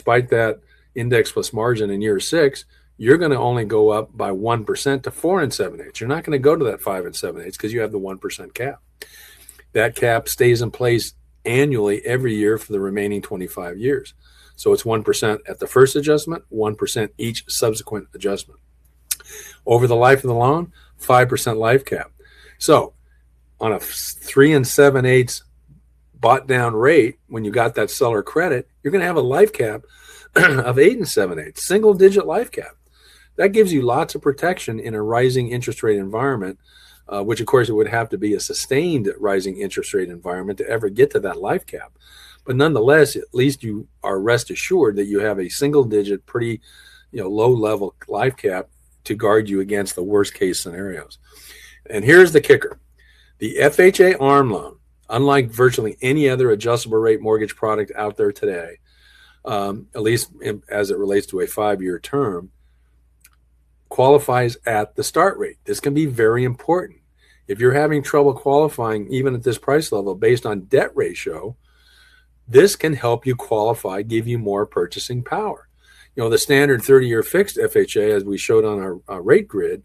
despite that index plus margin in year 6, you're going to only go up by 1% to 4 7/8. You're not going to go to that 5 7/8 because you have the 1% cap. That cap stays in place annually every year for the remaining 25 years. So it's 1% at the first adjustment, 1% each subsequent adjustment. Over the life of the loan, 5% life cap. So on a 3 7/8 bought down rate, when you got that seller credit, you're going to have a life cap of 8 7/8, single digit life cap. That gives you lots of protection in a rising interest rate environment, which of course it would have to be a sustained rising interest rate environment to ever get to that life cap. But nonetheless, at least you are rest assured that you have a single digit, pretty low level life cap to guard you against the worst case scenarios. And here's the kicker. The FHA ARM loan, unlike virtually any other adjustable rate mortgage product out there today, at least as it relates to a 5-year term, qualifies at the start rate. This can be very important. If you're having trouble qualifying even at this price level based on debt ratio, this can help you qualify, give you more purchasing power. The standard 30-year fixed FHA, as we showed on our rate grid,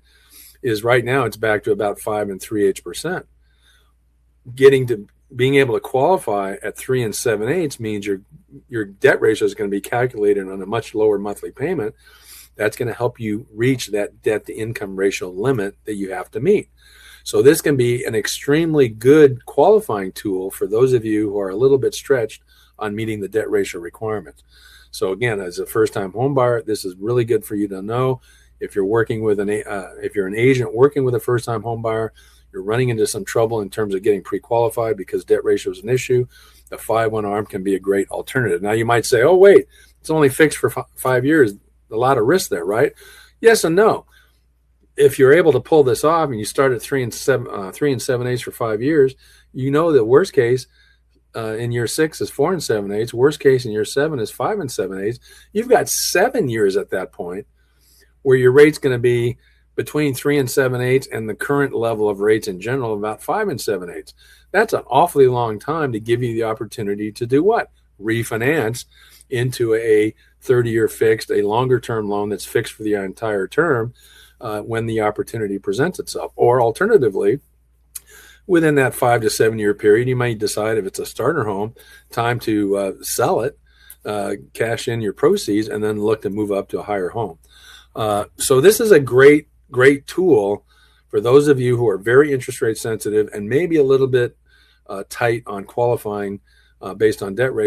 is right now it's back to about 5 3/8%. Being able to qualify at 3 7/8 means your debt ratio is going to be calculated on a much lower monthly payment. That's going to help you reach that debt to income ratio limit that you have to meet. So this can be an extremely good qualifying tool for those of you who are a little bit stretched on meeting the debt ratio requirements. So again, as a first-time home buyer, this is really good for you to know. If you're working with if you're an agent working with a first-time home buyer, you're running into some trouble in terms of getting pre-qualified because debt ratio is an issue, the 5/1 ARM can be a great alternative. Now you might say, oh wait, it's only fixed for 5 years. A lot of risk there, right? Yes and no. If you're able to pull this off and you start at 3 7/8 for 5 years, you know that worst case in year 6 is 4 7/8. Worst case in year 7 is 5 7/8. You've got 7 years at that point where your rate's going to be between 3 7/8 and the current level of rates in general, about 5 7/8. That's an awfully long time to give you the opportunity to do what? Refinance into a 30-year fixed, a longer term loan that's fixed for the entire term when the opportunity presents itself. Or alternatively, within that 5 to 7 year period, you might decide if it's a starter home, time to sell it, cash in your proceeds, and then look to move up to a higher home. So this is a great tool for those of you who are very interest rate sensitive and maybe a little bit tight on qualifying based on debt rate.